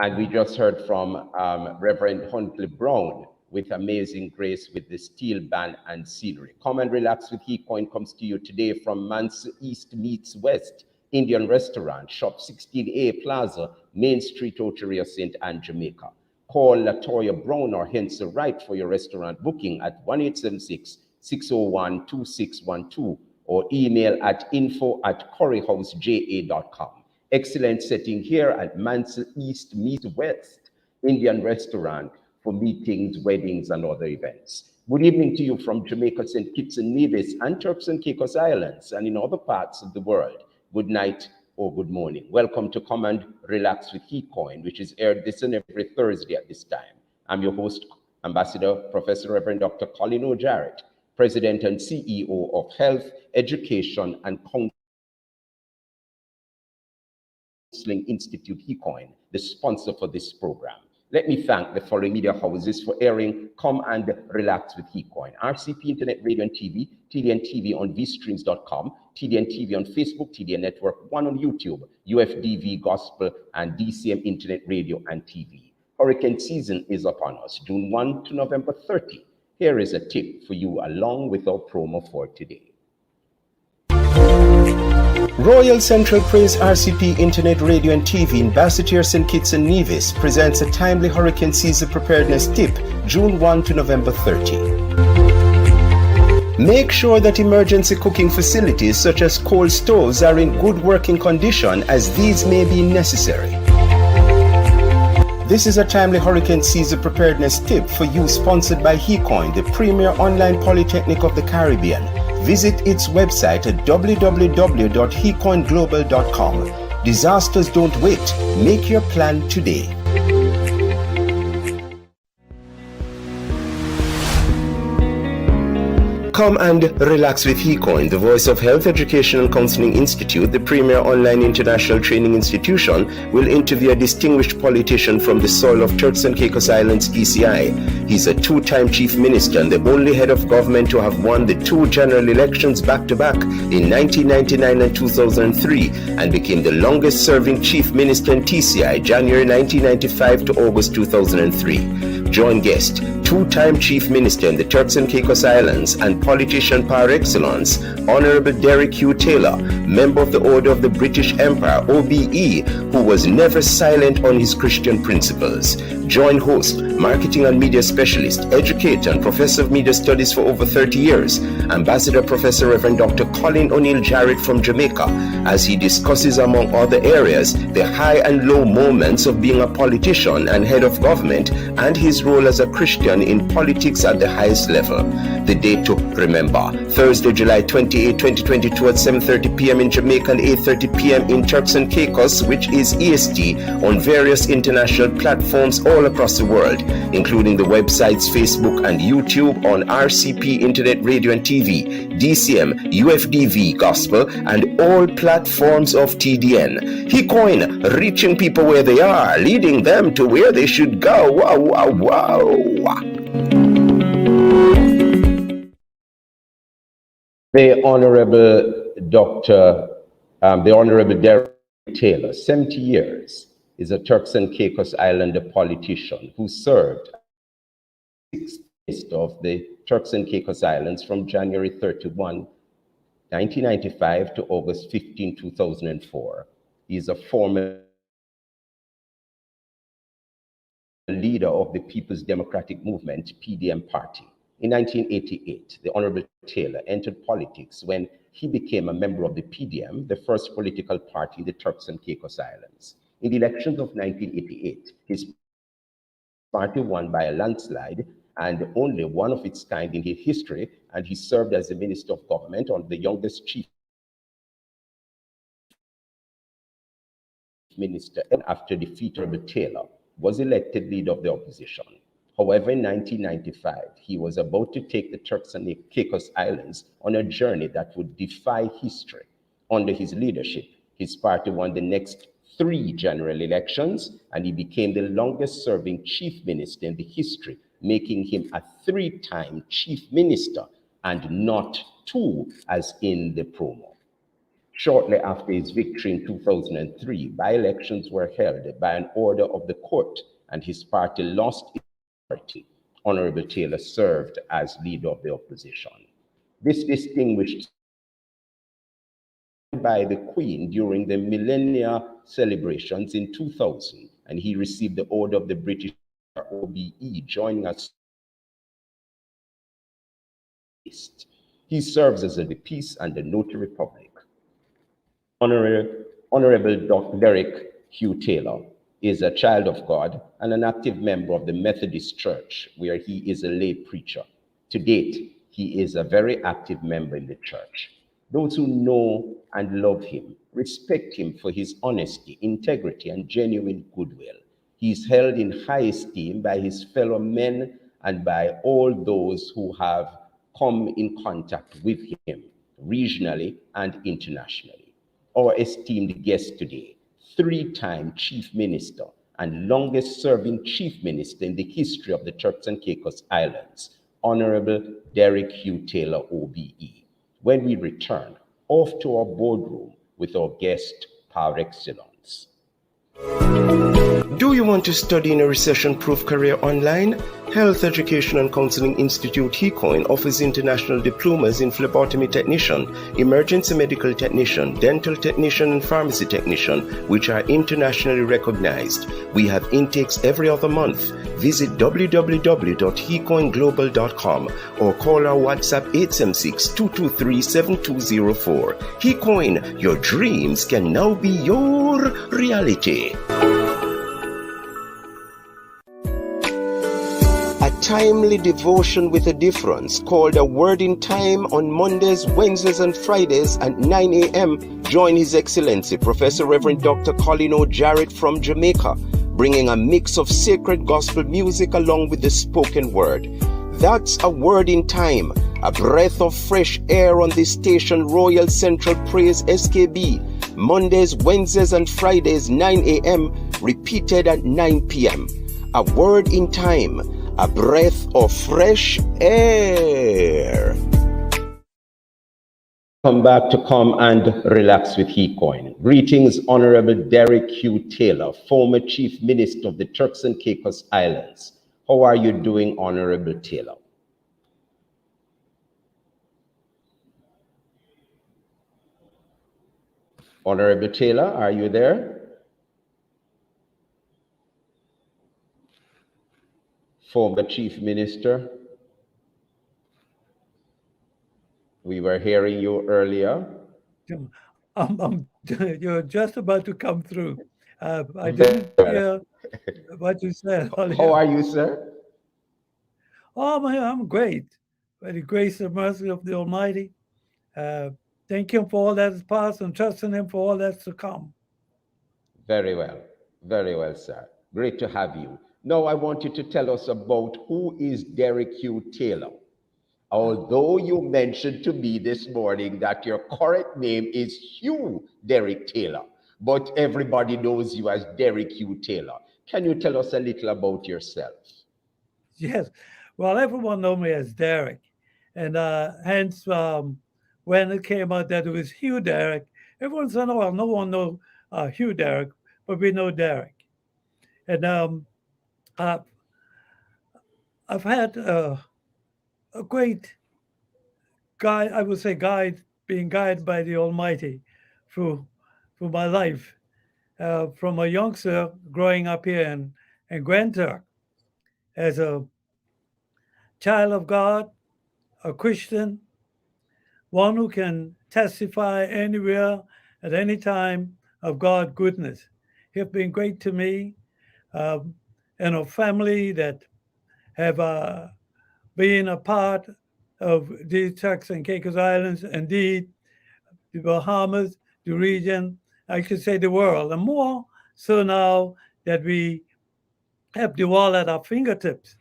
And we just heard from Reverend Huntley Brown with Amazing Grace with the Steel Band and Scenery. Come and Relax with HeCoin comes to you today from Man's East Meets West Indian Restaurant, Shop 16A Plaza, Main Street, Oteria, St. Anne, Jamaica. Call Latoya Brown or Hensel Wright for your restaurant booking at 1-876-601-2612 or email at info@curryhouseja.com. Excellent setting here at Mansell East Meets West Indian Restaurant for meetings, weddings, and other events. Good evening to you from Jamaica, St. Kitts and Nevis, and Turks and Caicos Islands, and in other parts of the world. Good night or good morning. Welcome to Come and Relax with HeCoin, which is aired this and every Thursday at this time. I'm your host, Ambassador Professor Reverend Dr. Colin O'Jarrett, President and CEO of Health, Education, and Counseling Institute HeCoin, the sponsor for this program. Let me thank the following media houses for airing Come and Relax with HeCoin: RCP Internet Radio and TV, TDN TV on vstreams.com, TDN TV on Facebook, TDN Network 1 on YouTube, UFDV Gospel, and DCM Internet Radio and TV. Hurricane season is upon us, June 1 to November 30. Here is a tip for you along with our promo for today. Royal Central Praise RCP Internet Radio and TV in Basseterre, St. Kitts and Nevis presents a timely hurricane season preparedness tip, June 1 to November 30. Make sure that emergency cooking facilities such as coal stoves are in good working condition, as these may be necessary. This is a timely hurricane season preparedness tip for you, sponsored by HeCoin, the premier online polytechnic of the Caribbean. Visit its website at www.hecoinglobal.com. Disasters don't wait. Make your plan today. Come and Relax with HeCoin, the voice of Health, Education, and Counseling Institute, the premier online international training institution, will interview a distinguished politician from the soil of Turks and Caicos Islands, PCI. He's a two-time chief minister and the only head of government to have won the two general elections back-to-back in 1999 and 2003, and became the longest-serving chief minister in TCI, January 1995 to August 2003. Join guest, two-time chief minister in the Turks and Caicos Islands and politician par excellence, Honorable Derek Hugh Taylor, member of the Order of the British Empire, OBE, who was never silent on his Christian principles. Join host, marketing and media specialist, educator, and professor of media studies for over 30 years, Ambassador Professor Reverend Dr. Colin O'Neill Jarrett from Jamaica, as he discusses, among other areas, the high and low moments of being a politician and head of government, and his role as a Christian in politics at the highest level. The date to remember: Thursday, July 28, 2022 at 7:30 p.m. in Jamaica and 8:30 p.m. in Turks and Caicos, which is EST, on various international platforms all across the world, including the websites Facebook and YouTube on RCP Internet Radio and TV, DCM, UFDV Gospel, and all platforms of TDN. HeCoin, reaching people where they are, leading them to where they should go. Wow, wow, wow. The Honorable Derek Taylor, 70 years, is a Turks and Caicos Islander politician who served as Minister of the Turks and Caicos Islands from January 31, 1995 to August 15, 2004. He is a former leader of the People's Democratic Movement, PDM party. In 1988, the Honorable Taylor entered politics when he became a member of the PDM, the first political party in the Turks and Caicos Islands. In the elections of 1988, his party won by a landslide and only one of its kind in his history, and he served as the Minister of Government on the youngest chief minister after defeat of Taylor was elected leader of the opposition. However, in 1995, he was about to take the Turks and Caicos Islands on a journey that would defy history. Under his leadership, his party won the next 3 general elections, and he became the longest-serving chief minister in the history, making him a 3-time chief minister and not 2, as in the promo. Shortly after his victory in 2003, by-elections were held by an order of the court, and his party lost its majority. Honorable Taylor served as leader of the opposition. This distinguished by the Queen during the millennia celebrations in 2000, and he received the Order of the British OBE, joining us. He serves as the peace and the notary public. Honorable Dr. Derek Hugh Taylor is a child of God and an active member of the Methodist Church, where he is a lay preacher. To date, he is a very active member in the church. Those who know and love him respect him for his honesty, integrity, and genuine goodwill. He is held in high esteem by his fellow men and by all those who have come in contact with him, regionally and internationally. Our esteemed guest today, three-time Chief Minister and longest-serving Chief Minister in the history of the Turks and Caicos Islands, Honorable Derek Hugh Taylor, OBE. When we return, off to our boardroom with our guest par excellence. Do you want to study in a recession-proof career online? Health Education and Counseling Institute HECOIN offers international diplomas in phlebotomy technician, emergency medical technician, dental technician, and pharmacy technician, which are internationally recognized. We have intakes every other month. Visit www.hecoinglobal.com or call our WhatsApp 876-223-7204. HECOIN, your dreams can now be your reality. A timely devotion with a difference called A Word in Time on Mondays, Wednesdays, and Fridays at 9 a.m. Join His Excellency Professor Reverend Dr. Colin O. Jarrett from Jamaica, bringing a mix of sacred gospel music along with the spoken word. That's A Word in Time, a breath of fresh air on the station Royal Central Praise SKB. Mondays, Wednesdays, and Fridays 9 a.m. repeated at 9 p.m. A Word in Time, a breath of fresh air. Come back to Come and Relax with HECOIN. Greetings, Honorable Derek Hugh Taylor, former Chief Minister of the Turks and Caicos Islands. How are you doing, Honorable Taylor? Honorable Taylor, are you there? Former Chief Minister. We were hearing you earlier. You're just about to come through. I didn't hear what you said earlier. How are you, sir? Oh, I'm great. By the grace and mercy of the Almighty. Thank Him for all that is past and trust in Him for all that's to come. Very well, sir. Great to have you. Now I want you to tell us about who is Derek Hugh Taylor. Although you mentioned to me this morning that your correct name is Hugh Derek Taylor, but everybody knows you as Derek Hugh Taylor. Can you tell us a little about yourself? Yes. Well, everyone knows me as Derek. And hence, when it came out that it was Hugh Derek, everyone said, well, no one knows Hugh Derek, but we know Derek. And I've had a great guide, I would say guide, being guided by the Almighty through my life. From a youngster growing up here in Grand Turk as a child of God, a Christian, one who can testify anywhere at any time of God's goodness. He has been great to me and a family that have been a part of the Turks and Caicos Islands, indeed, the Bahamas, the region, I could say the world, and more so now that we have the world at our fingertips,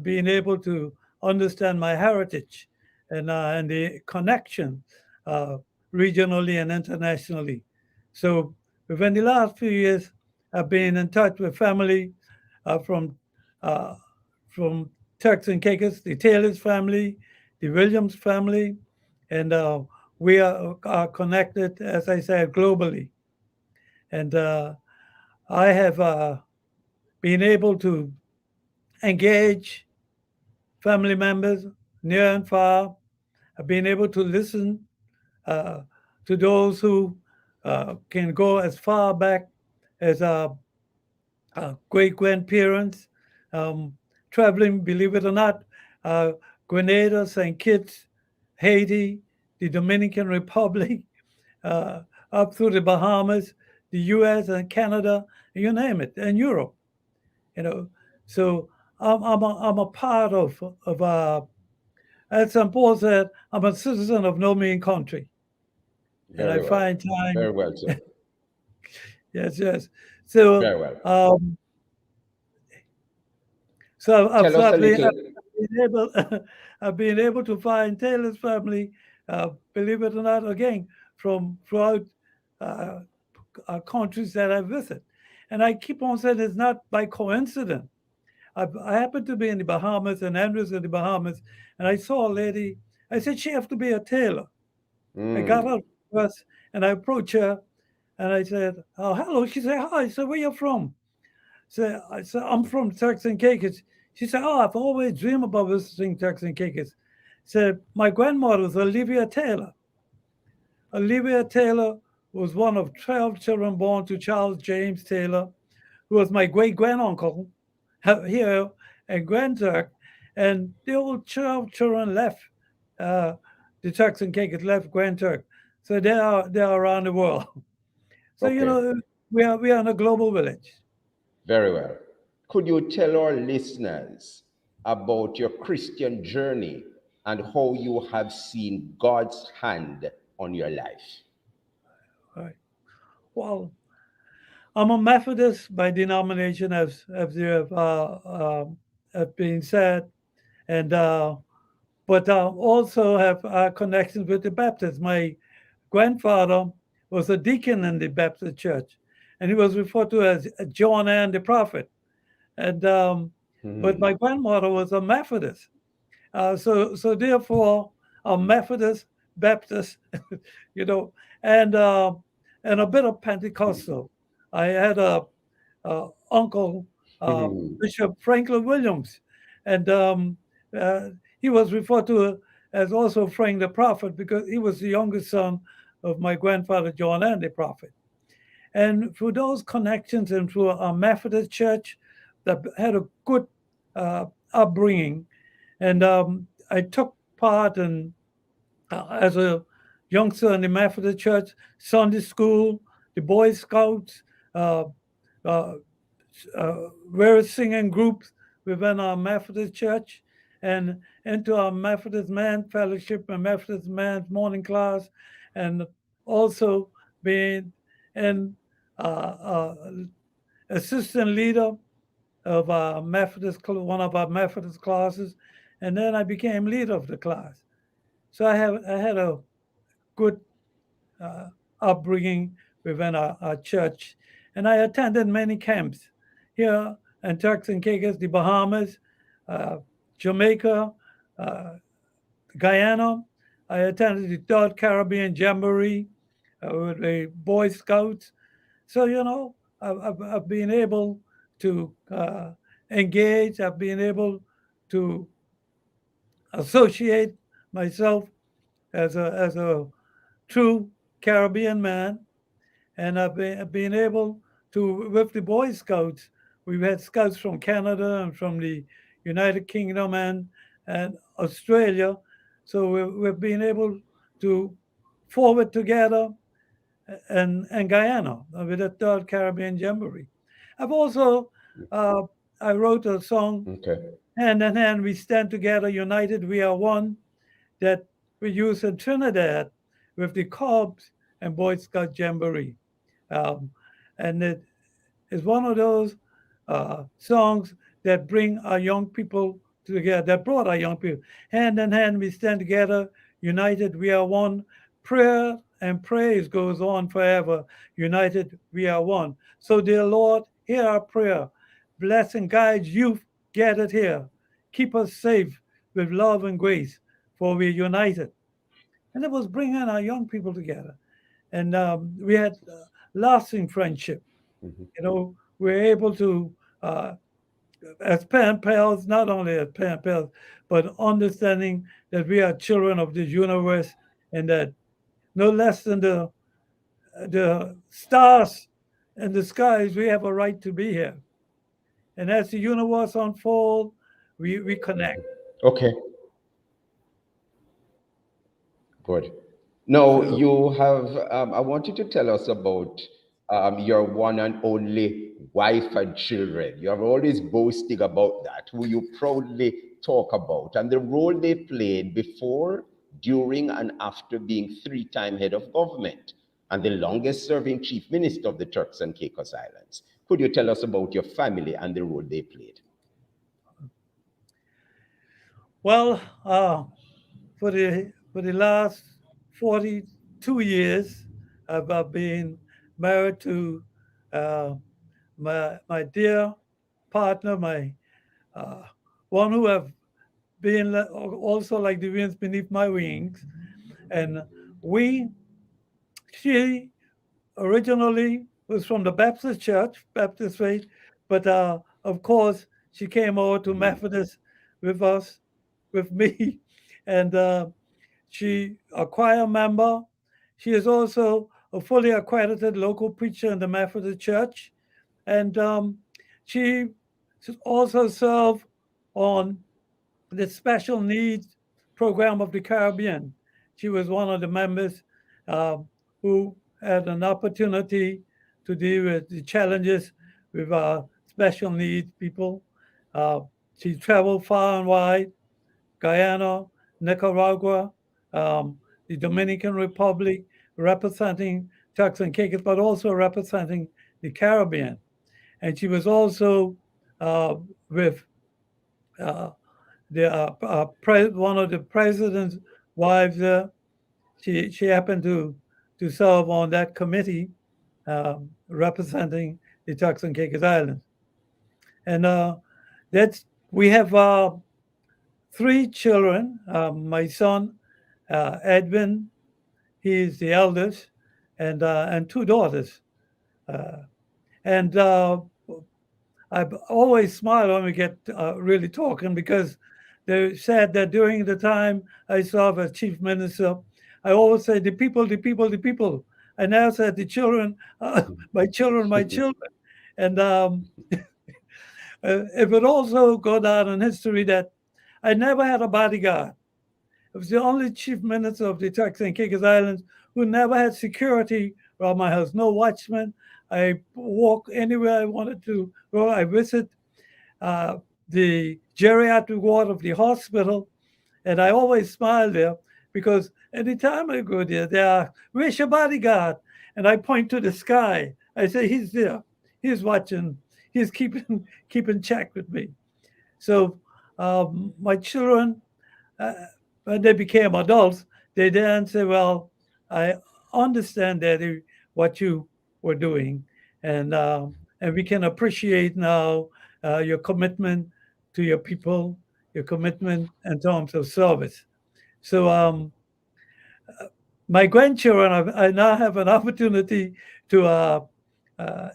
being able to understand my heritage and the connection regionally and internationally. So within the last few years, I've been in touch with family from Turks and Caicos, the Taylor's family, the Williams family, and we are connected, as I said, globally. And I have been able to engage family members near and far. I've been able to listen uh, to those who can go as far back as great grandparents, um, traveling, believe it or not, uh, Grenada, St. Kitts, Haiti, the Dominican Republic, uh, up through the Bahamas, the US and Canada, you name it, and Europe. You know, so I'm a part of as St. Paul said, I'm a citizen of no mean country, and I Very well. find time. Very well, sir. Yes, yes. So Very well. um, So I've, Tell so us a I've, been, little. I've been able, I've been able to find Taylor's family, believe it or not, again from throughout uh, countries that I visit, and I keep on saying it's not by coincidence. I happened to be in the Bahamas, and Andrews in the Bahamas, and I saw a lady. I said she have to be a tailor. I got Mm. out of the bus and I approached her, and I said, "Oh, hello." She said, "Hi." I said, "Where you from?" I said, I'm from Turks and Caicos. She said, oh, I've always dreamed about visiting Turks and Caicos. Said, my grandmother was Olivia Taylor. Olivia Taylor was one of 12 children born to Charles James Taylor, who was my great granduncle here in Grand Turk. And the old 12 children left uh, the Turks and Caicos, left Grand Turk. So they are around the world. So, Okay. we are in a global village. Very well. Could you tell our listeners about your Christian journey and how you have seen God's hand on your life? All right. Well, I'm a Methodist by denomination, as you have been said, and but also have connections with the Baptists. My grandfather was a deacon in the Baptist church, and he was referred to as John Ann the prophet. And but Hmm. my grandmother was a Methodist, so therefore a Methodist, Baptist, you know, and uh, and a bit of Pentecostal. I had a uncle, Bishop Franklin Williams, and uh, he was referred to as also Frank the Prophet because he was the youngest son of my grandfather John and the Prophet. And through those connections and through a Methodist church that had a good upbringing, and I took part in as a youngster in the Methodist church, Sunday school, the Boy Scouts, uh, uh, various singing groups within our Methodist church, and into our Methodist Man Fellowship and Methodist Man's Morning Class, and also being an assistant leader of our one of our Methodist classes, and then I became leader of the class. So I had a good uh, upbringing within our church. And I attended many camps here in Turks and Caicos, the Bahamas, uh, Jamaica, uh, Guyana. I attended the Third Caribbean Jamboree with the Boy Scouts. So, I've been able to engage, I've been able to associate myself as a true Caribbean man, and I've been able to with the Boy Scouts. We've had scouts from Canada and from the United Kingdom and Australia, so we've been able to forward together and Guyana with the Third Caribbean Jamboree. I've also uh, I wrote a song, Okay. Hand in Hand We Stand Together, United We Are One, that we use in Trinidad with the Cubs and Boy Scout Jamboree. Um, and it is one of those songs that bring our young people together, that brought our young people. Hand in hand, we stand together, united, we are one. Prayer and praise goes on forever. United, we are one. So, dear Lord, hear our prayer. Bless and guide youth gathered here. Keep us safe with love and grace, for we're united. and it was bringing our young people together. And we had lasting friendship. We were able to, as pen pals, not only as pen pals, but understanding that we are children of this universe, and that no less than the stars and the skies, we have a right to be here. And as the universe unfolds, we connect. Okay, good. Now, So, you have, I want you to tell us about your one and only wife and children. You are always boasting about that, who you proudly talk about, and the role they played before, during, and after being three-time head of government and the longest serving chief minister of the Turks and Caicos Islands. Could you tell us about your family and the role they played? well, for the last 42 years, I've been married to uh, my dear partner, my uh, one who have been also like the winds beneath my wings, and we she originally was from the Baptist Church, Baptist faith, but of course she came over to Methodist with us, with me, and she a choir member. She is also a fully accredited local preacher in the Methodist Church, and she also served on the special needs program of the Caribbean. She was one of the members uh, who had an opportunity to deal with the challenges with special needs people. Uh, she traveled far and wide, Guyana, Nicaragua, the Dominican Republic, representing Turks and Caicos, but also representing the Caribbean. And she was also with uh, one of the president's wives. She happened to serve on that committee representing the Turks and Caicos Islands, and that's we have three children. My son Edwin, he's the eldest, and two daughters. Uh, and I always smile when we get really talking, because they said that during the time I served as chief minister, I always say the people, the people, the people. I now said the children, my children, my children. And it would also go down in history that I never had a bodyguard. I was the only chief minister of the Turks and Caicos Islands who never had security around my house, no watchman. I walk anywhere I wanted to go. I visit uh, the geriatric ward of the hospital, and I always smile there, because anytime I go there, they are, where's your bodyguard? And I point to the sky. I say, he's there. He's watching. He's keeping check with me. So my children, uh, when they became adults, they then say, "Well, I understand, Daddy, what you were doing, and we can appreciate now your commitment to your people, your commitment in terms of service." So my grandchildren, I now have an opportunity to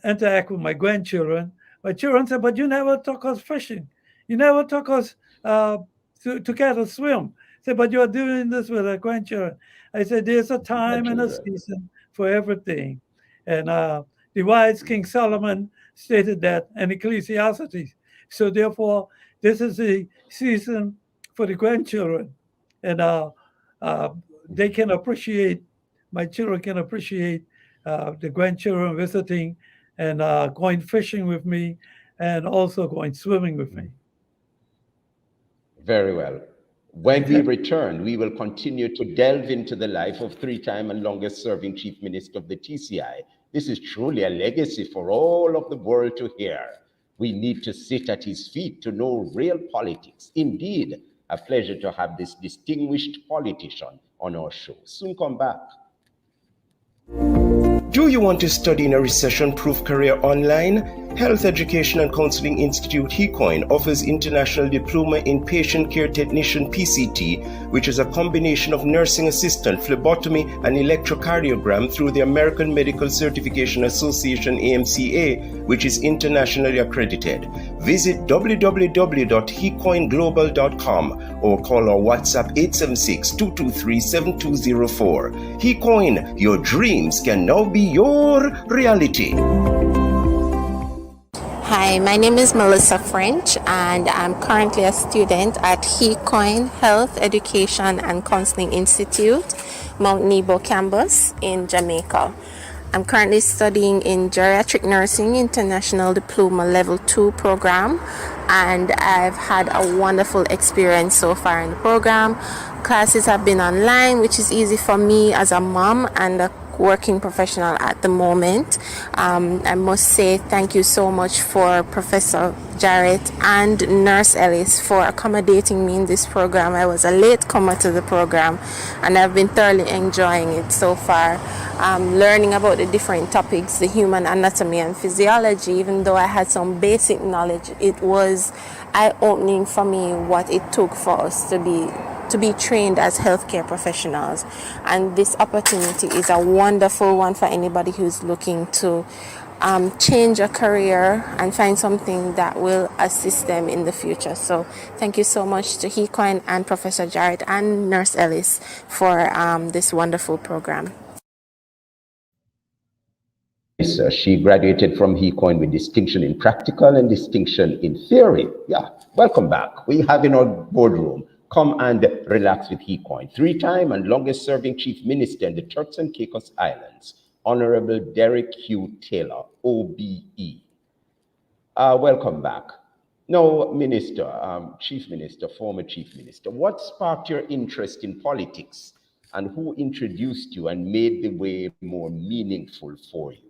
interact with my grandchildren. My children said, "But you never took us fishing. You never took us uh, to get a swim." I said, "But you're doing this with our grandchildren." I said, "There's a My time and a children. season for everything." And the wise King Solomon stated that in Ecclesiastes. So therefore, this is the season for the grandchildren. And uh, they can appreciate, my children can appreciate the grandchildren visiting and going fishing with me, and also going swimming with me. Very well. When we return, we will continue to delve into the life of three-time and longest-serving Chief Minister of the TCI. This is truly a legacy for all of the world to hear. We need to sit at his feet to know real politics. Indeed, a pleasure to have this distinguished politician on our show. Soon come back. Do you want to study in a recession-proof career online? Health Education and Counseling Institute HECOIN offers International Diploma in Patient Care Technician PCT, which is a combination of nursing assistant, phlebotomy, and electrocardiogram through the American Medical Certification Association AMCA, which is internationally accredited. Visit www.hecoinglobal.com or call our WhatsApp 876-223-7204. HECOIN, your dreams can now be your reality. Hi, my name is Melissa French, and I'm currently a student at HECOIN Health Education and Counseling Institute, Mount Nebo campus in Jamaica. I'm currently studying in Geriatric Nursing International Diploma Level 2 program, and I've had a wonderful experience so far in the program. Classes have been online, which is easy for me as a mom and a working professional at the moment. I must say thank you so much for Professor Jarrett and Nurse Ellis for accommodating me in this program. I was a late comer to the program, and I've been thoroughly enjoying it so far. Learning about the different topics, the human anatomy and physiology, even though I had some basic knowledge, it was eye-opening for me what it took for us to be trained as healthcare professionals. And this opportunity is a wonderful one for anybody who's looking to change a career and find something that will assist them in the future. So thank you so much to HECOIN and Professor Jarrett and Nurse Ellis for this wonderful program. She graduated from HECOIN with distinction in practical and distinction in theory. Yeah, welcome back. We have in our boardroom, come and relax with HECOIN, 3-time and longest serving Chief Minister in the Turks and Caicos Islands, Honorable Derek Hugh Taylor, OBE. Welcome back. Now, Minister, Chief Minister, former Chief Minister, what sparked your interest in politics, and who introduced you and made the way more meaningful for you?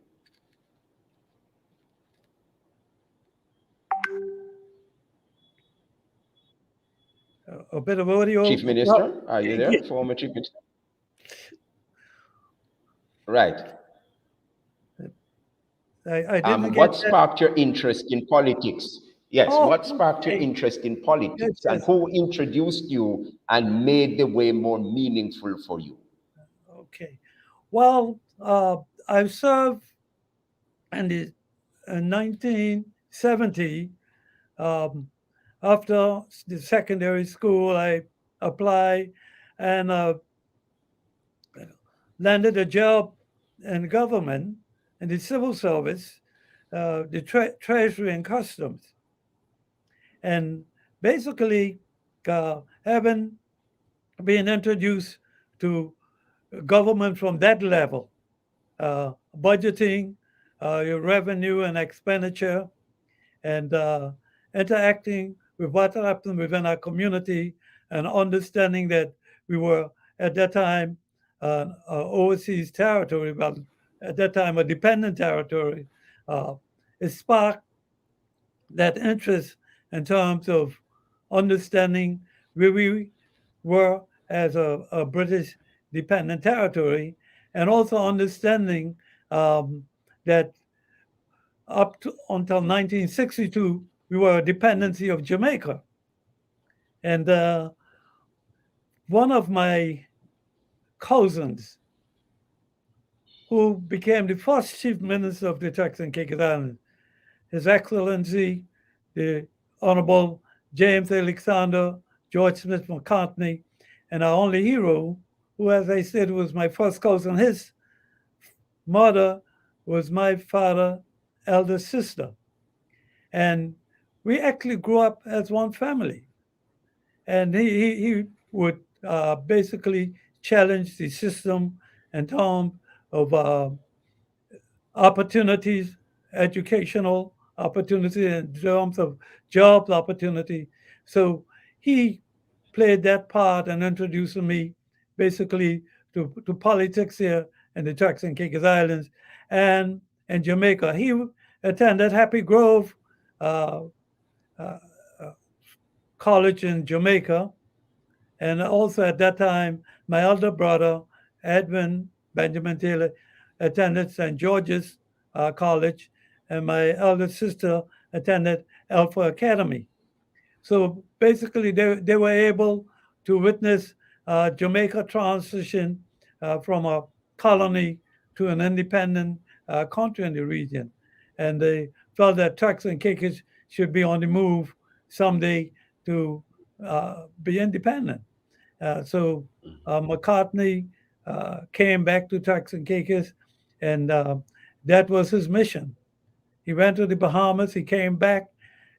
A bit of audio. Chief Minister, are you there? Former Chief Minister. Right. I didn't what sparked your interest in politics? Yes, what sparked your interest in politics, Yes. and who introduced you and made the way more meaningful for you? Okay. Well, I served in 1970. After the secondary school, I applied and landed a job in government, in the civil service, the Treasury and Customs. And basically, having been introduced to government from that level, budgeting, your revenue and expenditure, and interacting with what happened within our community, and understanding that we were at that time overseas territory, but at that time a dependent territory. It sparked that interest in terms of understanding where we were as a British dependent territory, and also understanding that up to until 1962, we were a dependency of Jamaica. And one of my cousins, who became the first chief minister of the Turks and Caicos Islands, His Excellency, the Honorable James Alexander George Smith McCartney, and our only hero, who, as I said, was my first cousin. His mother was my father's elder sister. And we actually grew up as one family. And he would basically challenge the system in terms of opportunities, educational opportunity, in terms of job opportunity. So he played that part and introduced me basically to politics here in the Turks and Caicos Islands and in Jamaica. He attended Happy Grove uh, uh, College in Jamaica. And also at that time, my elder brother, Edwin Benjamin Taylor, attended St. George's College and my elder sister attended Alpha Academy. So basically, they were able to witness Jamaica transition from a colony to an independent country in the region. And they felt that Turks and Caicos should be on the move someday to be independent. So McCartney came back to Turks and Caicos, and that was his mission. He went to the Bahamas, he came back,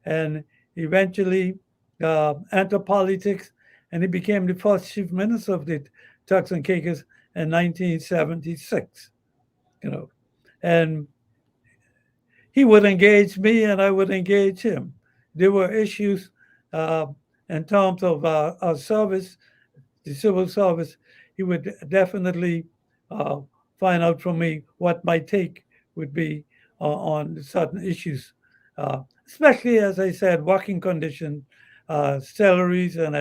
and eventually entered politics, and he became the first chief minister of the Turks and Caicos in 1976. You know, and he would engage me, and I would engage him. There were issues uh, in terms of our service, the civil service. He would definitely uh, find out from me what my take would be on certain issues, especially, as I said, working conditions, salaries, and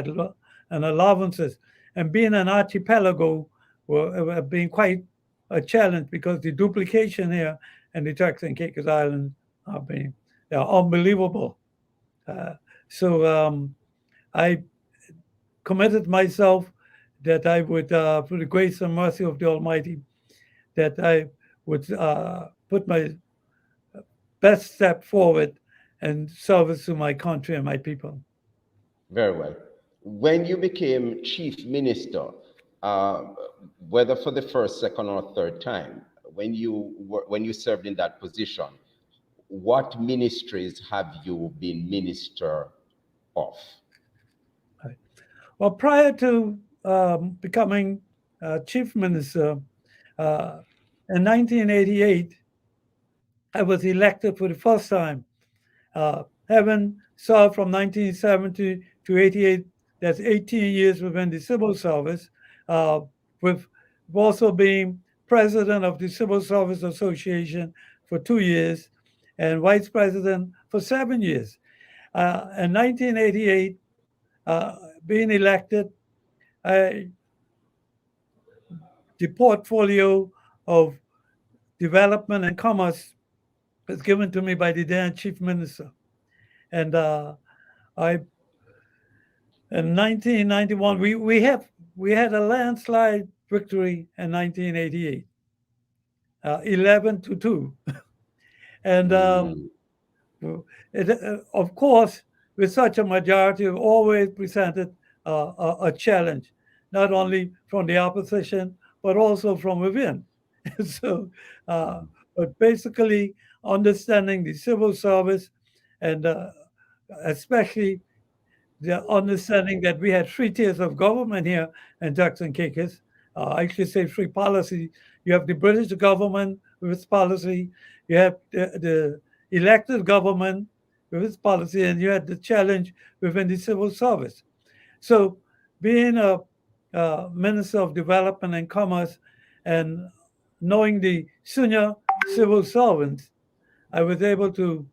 allowances. And being an archipelago were being quite a challenge because the duplication here in the Turks and Caicos Islands are being they are unbelievable. Uh, so I committed myself that I would, through the grace and mercy of the Almighty, that I would put my best step forward in service to my country and my people. Very well. When you became chief minister, uh, whether for the first, second, or third time, when you served in that position, what ministries have you been minister of? Right. Well, prior to becoming chief minister uh, in 1988, I was elected for the first time. Having served from 1970 to 88, that's 18 years within the civil service, uh, with also being president of the Civil Service Association for 2 years and vice president for 7 years. In 1988, being elected, I, the portfolio of development and commerce was given to me by the then chief minister. And I in 1991 we had a landslide victory in 1988, 11-2, and Mm, of course with such a majority, it always presented a challenge, not only from the opposition but also from within. so, uh, but basically understanding the civil service and especially the understanding that we had three tiers of government here in Turks and Caicos. I should say three policies. You have the British government with its policy, you have the elected government with its policy, and you had the challenge within the civil service. So, being a minister of development and commerce and knowing the senior civil servants, I was able to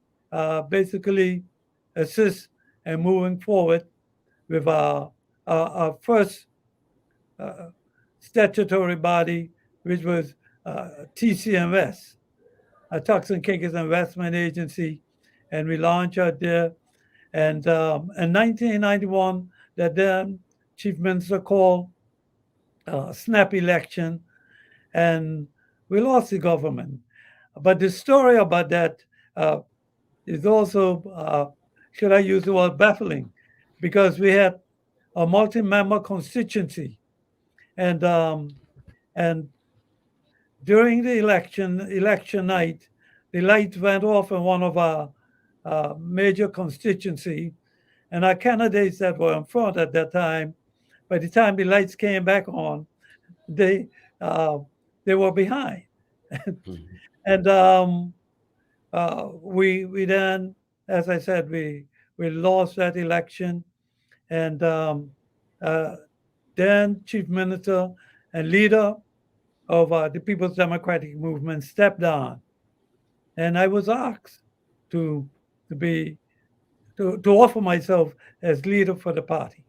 basically assist in moving forward with our first uh, statutory body, which was TCMS, a Turks and Caicos Investment Agency, and we launched out there. And in 1991, the then chief minister called snap election, and we lost the government. But the story about that uh, is also, should I use the word baffling, because we had a multi-member constituency, and and during the election night, the light went off in one of our major constituency, and our candidates that were in front at that time, by the time the lights came back on, they uh, they were behind, mhm. and we then, as I said, we lost that election, and uh, then chief minister and leader of the People's Democratic Movement stepped down, and I was asked to to be to offer myself as leader for the party.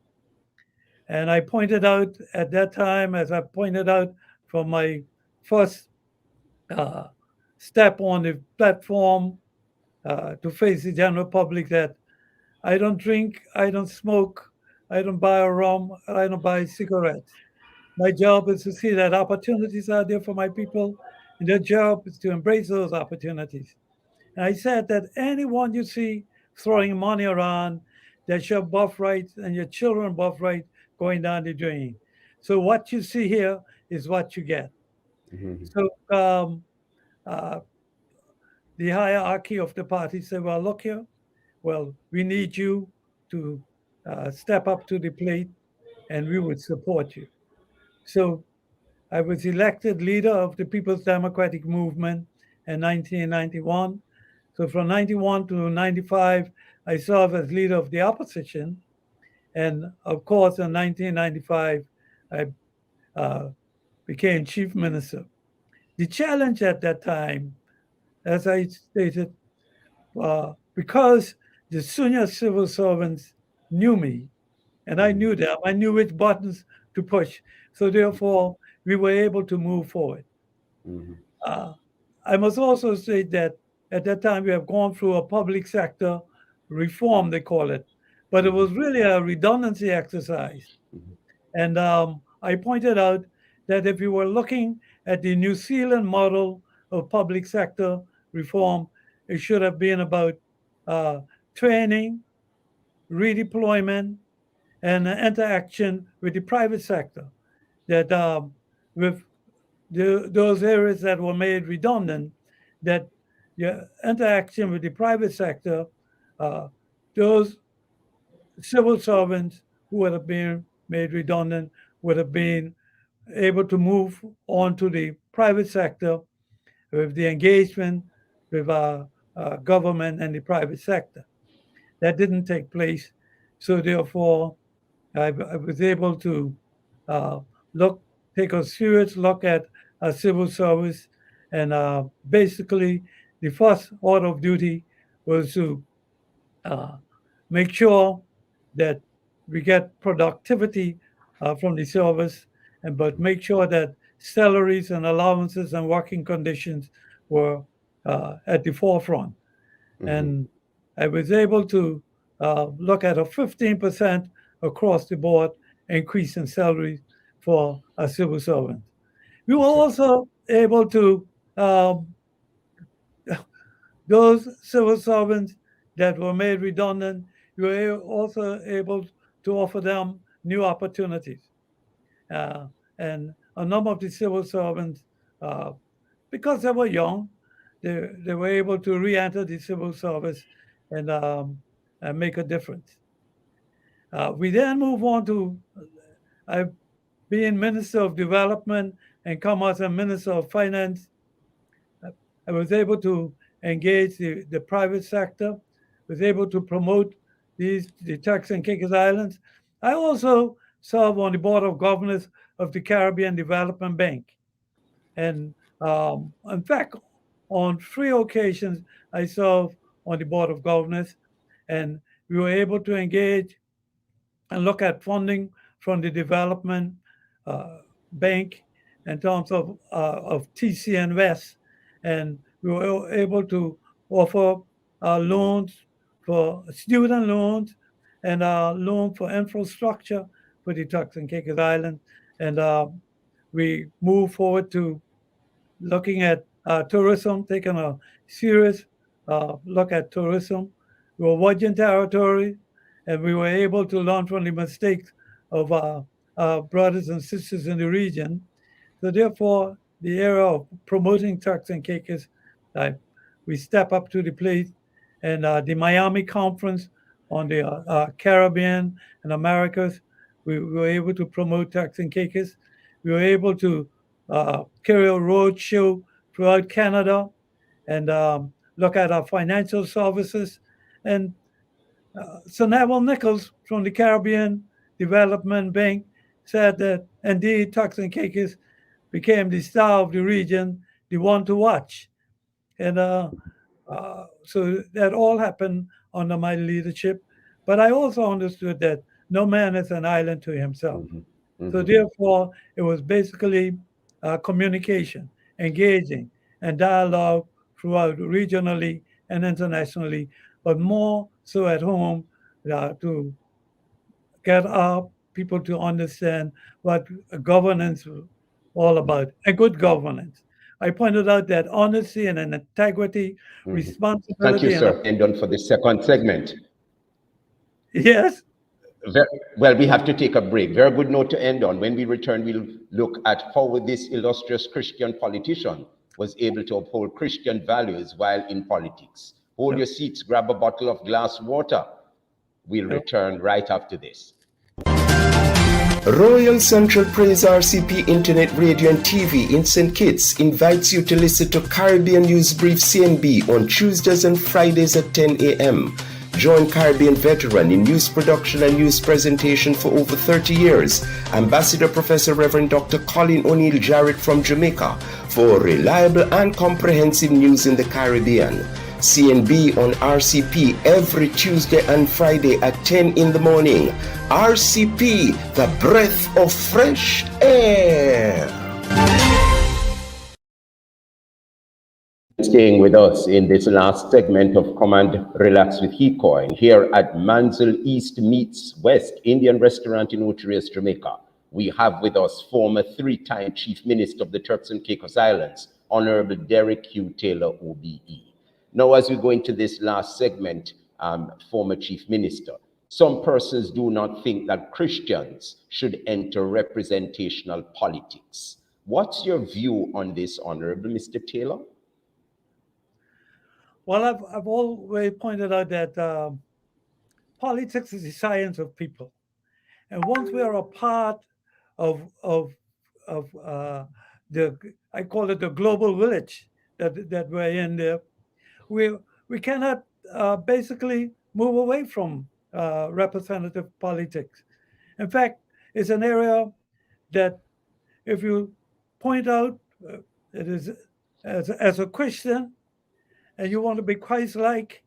And I pointed out at that time, as I pointed out from my first uh, step on the platform, to face the general public that I don't drink, I don't smoke, I don't buy a rum, I don't buy cigarettes. My job is to see that opportunities are there for my people, and their job is to embrace those opportunities. And I said that anyone you see throwing money around, that's your birthright and your children birthright going down the drain. So what you see here is what you get. Mhm. So uh, the hierarchy of the party said, well, look here, well, we need you to step up to the plate and we would support you. So I was elected leader of the People's Democratic Movement in 1991. So from 91 to 95, I served as leader of the opposition. And of course, in 1995, I uh, became chief minister. The challenge at that time, as I stated, because the senior civil servants knew me and I Mhm. knew them, I knew which buttons to push. So therefore, we were able to move forward. Mhm. Uh, I must also say that at that time we have gone through a public sector reform, they call it, but it Mhm. was really a redundancy exercise. Mhm. And I pointed out that if you were looking at the New Zealand model of public sector reform, it should have been about uh, training, redeployment, and interaction with the private sector. That with those areas that were made redundant, that your interaction with the private sector, uh, those civil servants who would have been made redundant would have been able to move on to the private sector with the engagement with government and the private sector. That didn't take place. So therefore, I was able to uh, look, take a serious look at civil service, and basically, the first order of duty was to uh, make sure that we get productivity from the service, and but make sure that salaries and allowances and working conditions were at the forefront. Mhm. And I was able to look at a 15% across the board increase in salaries for a civil servant. We were Okay. also able to, those civil servants that were made redundant, we were also able to offer them new opportunities. Uh, and a number of the civil servants, uh, because they were young, they were able to re-enter the civil service and make a difference. We then move on to being Minister of Development and Commerce and Minister of Finance. uh, I was able to engage the private sector, was able to promote the Turks and Caicos Islands. I also serve on the Board of Governors of the Caribbean Development Bank. And in fact, on three occasions, I served on the Board of Governors, and we were able to engage and look at funding from the development uh, bank in terms of TC Invest, and we were able to offer loans for student loans and loan for infrastructure for the Turks and Caicos Island, and we move forward to looking at tourism, taking a serious look at tourism. We were watching territory, and we were able to learn from the mistakes of our brothers and sisters in the region. So therefore, the era of promoting Turks and Caicos, uh, we step up to the plate, and the Miami conference on the Caribbean and Americas, we were able to promote Turks and Caicos. We were able to carry a road show throughout Canada and look at our financial services. And Sir Neville Nichols from the Caribbean Development Bank said that indeed Turks and Caicos became the star of the region, the one to watch. And so that all happened under my leadership. But I also understood that no man is an island to himself. Mhm. So Mhm. therefore, it was basically communication, engaging, and dialogue throughout regionally and internationally, but more so at home, to get our people to understand what governance is all about, and good governance. I pointed out that honesty and integrity, Thank you, responsibility, and sir. And on for the second segment. yes, Well, we have to take a break. Very good note to end on. When we return, we'll look at how this illustrious Christian politician was able to uphold Christian values while in politics. Hold your seats, grab a bottle of glass water. We'll return right after this. Royal Central Praise RCP Internet Radio and TV in St. Kitts invites you to listen to Caribbean News Brief CNB on Tuesdays and Fridays at 10 a.m. Join Caribbean veteran in news production and news presentation for over 30 years, Ambassador Professor Reverend Dr. Colin O'Neill Jarrett from Jamaica, for reliable and comprehensive news in the Caribbean. CNB on RCP every Tuesday and Friday at 10 in the morning. RCP, the breath of fresh air. Staying with us in this last segment of Command Relax with HeCoin here at Mansell East Meets West Indian Restaurant in Ocho Jamaica. We have with us former three-time Chief Minister of the Turks and Caicos Islands, Honorable Derek Q. Taylor, OBE. Now, as we go into this last segment, former Chief Minister, some persons do not think that Christians should enter representational politics. What's your view on this, Honorable Mr. Taylor? Well, I've always pointed out that politics is the science of people, and once we are a part of the, I call it the global village that we're in there, we cannot basically move away from representative politics. In fact, it's an area that, if you point out, it is as a Christian, and you want to be Christ-like,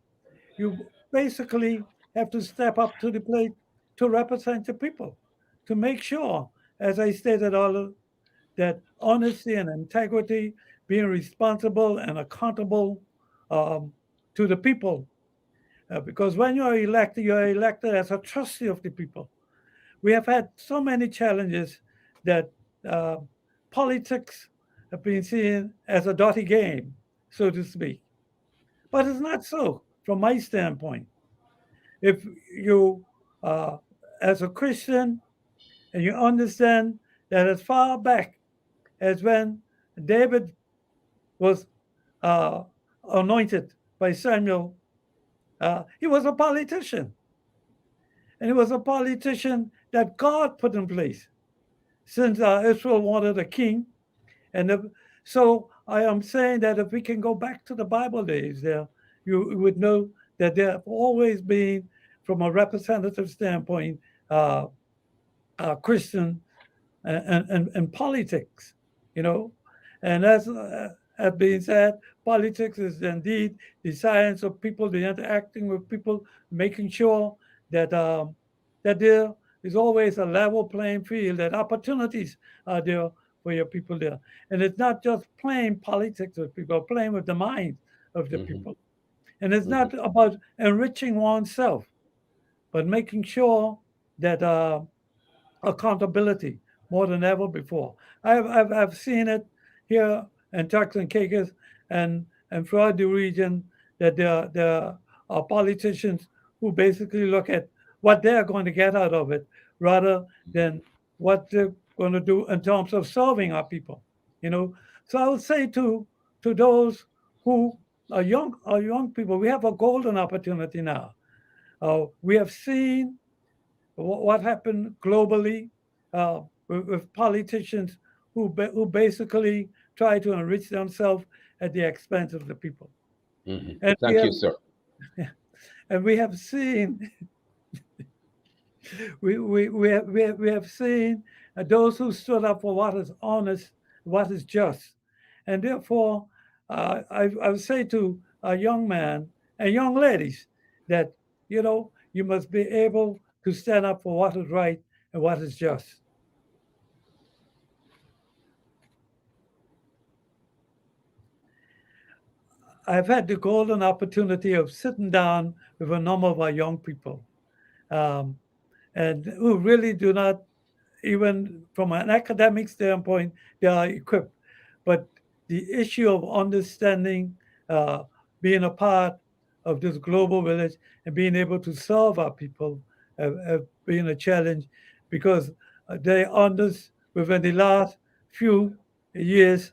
you basically have to step up to the plate to represent the people, to make sure, as I stated earlier, that honesty and integrity, being responsible and accountable to the people. Because when you are elected as a trustee of the people. We have had so many challenges that politics have been seen as a dirty game, so to speak. But it's not so from my standpoint. If you, as a Christian, and you understand that as far back as when David was anointed by Samuel, he was a politician. And he was a politician that God put in place, since Israel wanted a king. And so I am saying that if we can go back to the Bible days there, you would know that there have always been, from a representative standpoint, Christian and politics, you know. And as being said, politics is indeed the science of people, the interacting with people, making sure that that there is always a level playing field, that opportunities are there for your people there. And it's not just playing politics with people, playing with the mind of the people. And it's not about enriching oneself, but making sure that accountability more than ever before. I've seen it here in Turks and Caicos and throughout the region, that there are politicians who basically look at what they're going to get out of it rather than what they're going to do in terms of serving our people. You know, so I would say to those who are young people, we have a golden opportunity now. We have seen what happened globally with politicians who basically try to enrich themselves at the expense of the people. And Thank you, sir. And we have seen we have seen those who stood up for what is honest, what is just, and therefore I would say to a young man and young ladies that you must be able to stand up for what is right and what is just. I've had the golden opportunity of sitting down with a number of our young people, um, and who really do not, even from an academic standpoint, they are equipped. But the issue of understanding, uh, being a part of this global village and being able to serve our people have been a challenge because they within the last few years,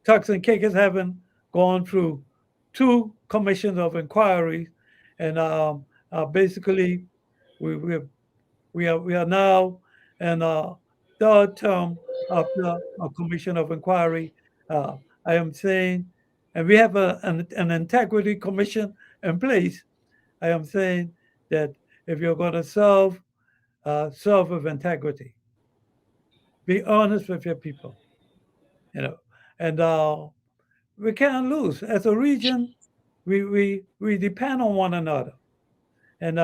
Turks and Caicos haven't gone through two commissions of inquiry, and basically we, we we are now in a third term after a commission of inquiry. Uh, I am saying, and we have an integrity commission in place. I am saying that if you're going to serve with integrity, be honest with your people, and we can't lose. As a region, we depend on one another, and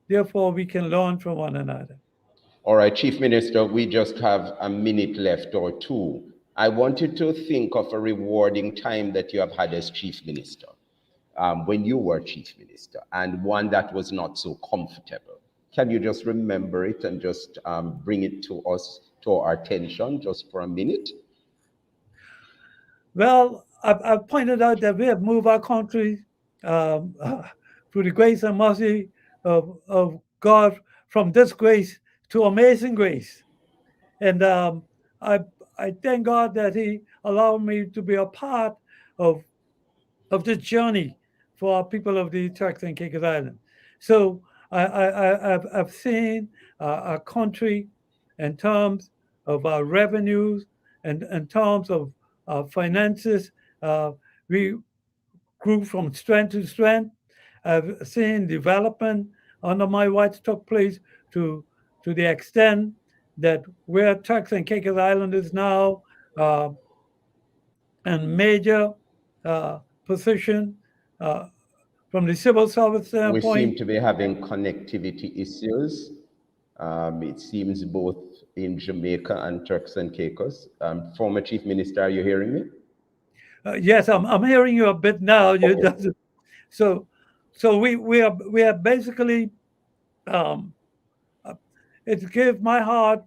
therefore we can learn from one another. All right, Chief Minister, we just have a minute left or two. I want you to think of a rewarding time that you have had as Chief Minister, when you were Chief Minister, and one that was not so comfortable. Can you just remember it and just bring it to us, to our attention, just for a minute? Well, I've pointed out that we have moved our country um, through the grace and mercy of God from disgrace to amazing grace. And I, I thank God that He allowed me to be a part of, of this journey for our people of the Turks and Caicos Island. So I've seen our country in terms of our revenues and in terms of our finances. Uh, we grew from strength to strength. I've seen development under my watch took place to to the extent that where Turks and Caicos Island is now, uh, and major position uh, from the civil service We seem standpoint. to be having connectivity issues. It seems both in Jamaica and Turks and Caicos. Former Chief Minister, are you hearing me? Yes, I'm hearing you a bit now. You Okay. doesn't, so so we are basically um, uh, it gives my heart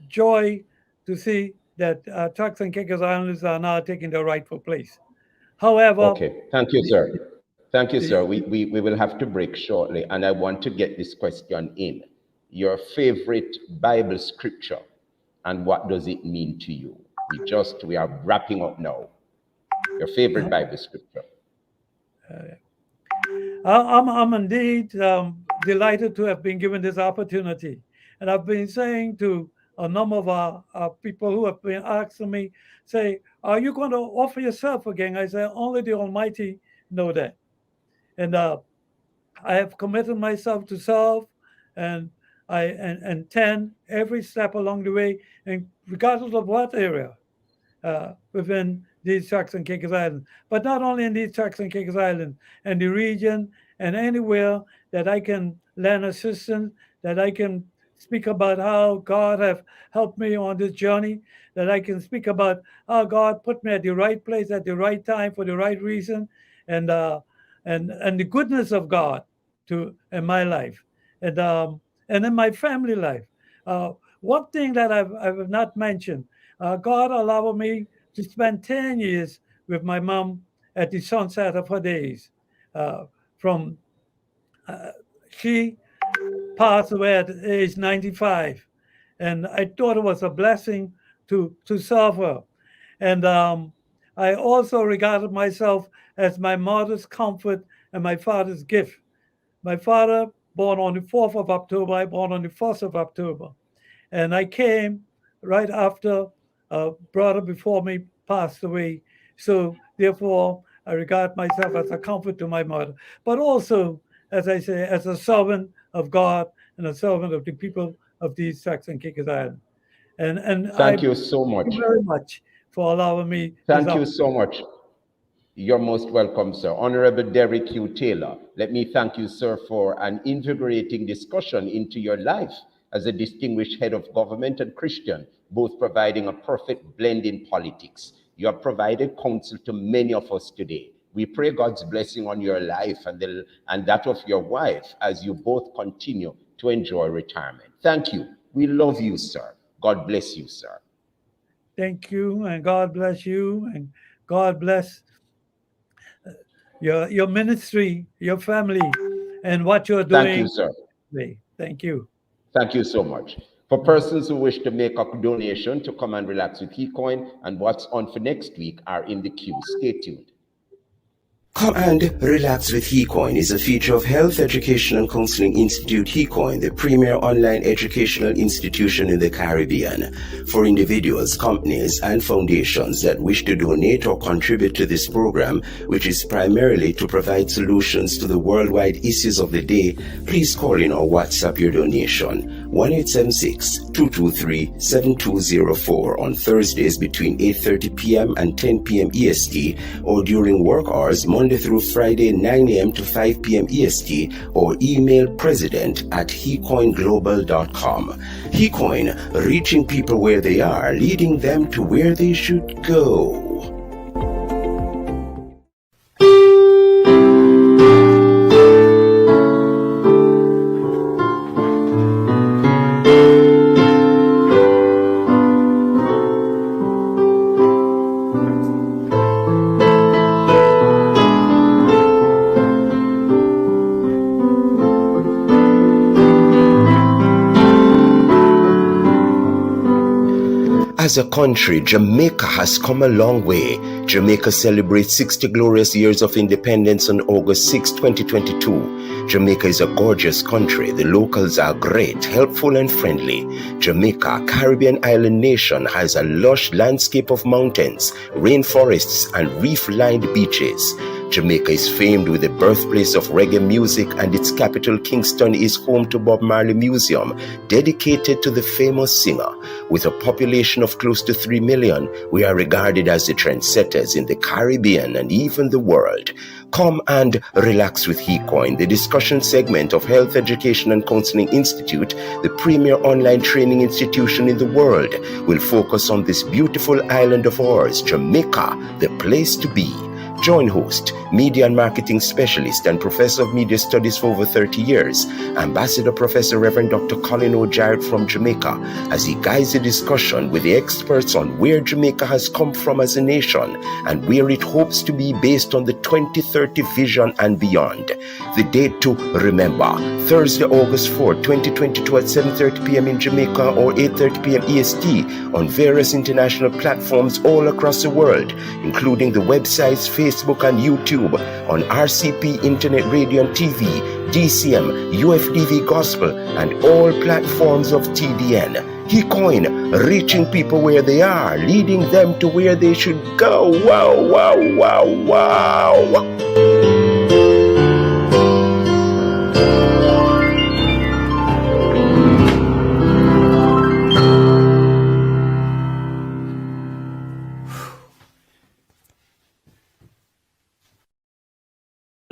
joy to see that Turks and Caicos Islanders are now taking their rightful place. However, Okay. Thank you, the, sir. Thank you, sir. the, We will have to break shortly, and I want to get this question in. Your favorite Bible scripture, and what does it mean to you? We are wrapping up now. Your favorite Bible scripture. I'm indeed delighted to have been given this opportunity. And I've been saying to a number of our people who have been asking me, say, are you going to offer yourself again? I say, only the Almighty know that. And I have committed myself to serve, and I intend every step along the way, and regardless of what area within these Turks and Caicos Islands, but not only in these Turks and Caicos Islands, and the region, and anywhere that I can lend assistance, that I can speak about how God have helped me on this journey, that I can speak about how God put me at the right place at the right time for the right reason, and and the goodness of God to in my life, and in my family life. One thing that I've not mentioned, God allowed me to spend 10 years with my mom at the sunset of her days. Uh, from She passed away at age 95, and I thought it was a blessing to serve her. And I also regarded myself as my mother's comfort and my father's gift. My father born on the 4th of October, I born on the 1st of October. And I came right after a brother before me passed away. So therefore, I regard myself as a comfort to my mother, but also, as I say, as a servant of God and a servant of the people of these Turks and Caicos Islands. And I Thank you thank so you much. very much for allowing me this Thank you so opportunity. much. You're most welcome, sir. Honorable Derek Hugh Taylor, let me thank you, sir, for an invigorating discussion into your life as a distinguished head of government and Christian, both providing a perfect blend in politics You have provided counsel to many of us today. We pray God's blessing on your life and that of your wife as you both continue to enjoy retirement. Thank you. We love you, sir. God bless you, sir. Thank you, and God bless you, and God bless your ministry, your family, and what you're Thank you, doing. sir. Thank you. Thank you so much. For persons who wish to make a donation to come and relax with HeCoin and what's on for next week are in the queue. Stay tuned. Come and relax with HeCoin is a feature of Health Education and Counseling Institute HeCoin, the premier online educational institution in the Caribbean. For individuals, companies, and foundations that wish to donate or contribute to this program, which is primarily to provide solutions to the worldwide issues of the day, please call in or WhatsApp your donation. 1-876-223-7204 on Thursdays between 8:30 p.m. and 10 p.m. EST, or during work hours Monday through Friday 9 a.m. to 5 p.m. EST, or email president@hecoinglobal.com. HeCoin, reaching people where they are, leading them to where they should go. As a country, Jamaica has come a long way. Jamaica celebrates 60 glorious years of independence on August 6, 2022. Jamaica is a gorgeous country. The locals are great, helpful, and friendly. Jamaica, Caribbean island nation, has a lush landscape of mountains, rainforests, and reef-lined beaches. Jamaica is famed with the birthplace of reggae music, and its capital, Kingston, is home to Bob Marley Museum, dedicated to the famous singer. With a population of close to 3 million, we are regarded as the trendsetters in the Caribbean and even the world. Come and relax with HeCoin, the discussion segment of Health Education and Counseling Institute, the premier online training institution in the world, will focus on this beautiful island of ours, Jamaica, the place to be. Join host, media and marketing specialist, and professor of media studies for over 30 years, Ambassador Professor Reverend Dr. Colin Jarrett from Jamaica, as he guides the discussion with the experts on where Jamaica has come from as a nation and where it hopes to be based on the 2030 vision and beyond. The date to remember, Thursday, August 4, 2022 at 7:30 p.m. in Jamaica or 8:30 p.m. EST on various international platforms all across the world, including the websites, Facebook and YouTube, on RCP, Internet Radio and TV, DCM, UFDV Gospel, and all platforms of TDN. HeCoin, reaching people where they are, leading them to where they should go. Wow, wow, wow, wow.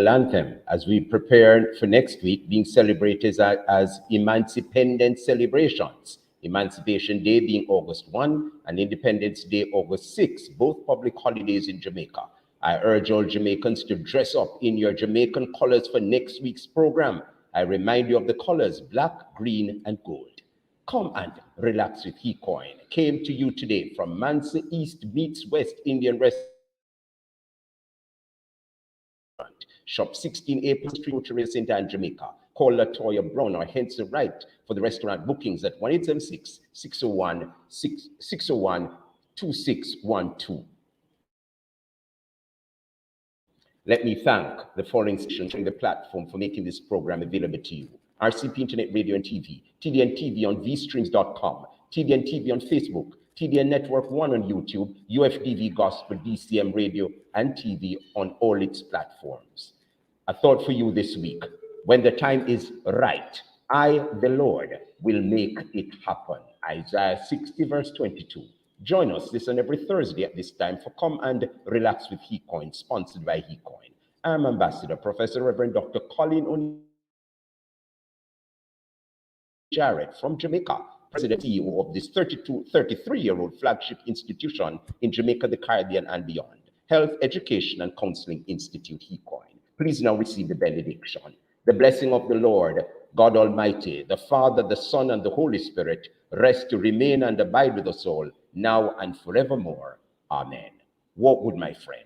Anthem as we prepare for next week, being celebrated as Emancipendence celebrations. Emancipation Day being August 1 and Independence Day August 6, both public holidays in Jamaica. I urge all Jamaicans to dress up in your Jamaican colors for next week's program. I remind you of the colors black, green, and gold. Come and relax with HeCoin. Came to you today from Mansa East meets West Indian Restaurant. Shop 16A Street, Center in Jamaica. Call Latoya Brown or Henson Wright for the restaurant bookings at 1-876-601-2612. Let me thank the following stations on the platform for making this program available to you. RCP Internet Radio and TV, TDN TV on vstreams.com, TDN TV on Facebook, TDN Network 1 on YouTube, UFDV Gospel, DCM Radio and TV on all its platforms. A thought for you this week. When the time is right, I, the Lord, will make it happen. Isaiah 60 verse 22. Join us this and every Thursday at this time for Come and Relax with HeCoin, sponsored by HeCoin. I'm Ambassador Professor Reverend Dr. Colin Jarrett from Jamaica. President CEO of this 33-year-old flagship institution in Jamaica, the Caribbean, and beyond, Health, Education, and Counseling Institute, HECOIN. Please now receive the benediction. The blessing of the Lord, God Almighty, the Father, the Son, and the Holy Spirit, rest to remain and abide with us all, now and forevermore. Amen. Walk with my friend.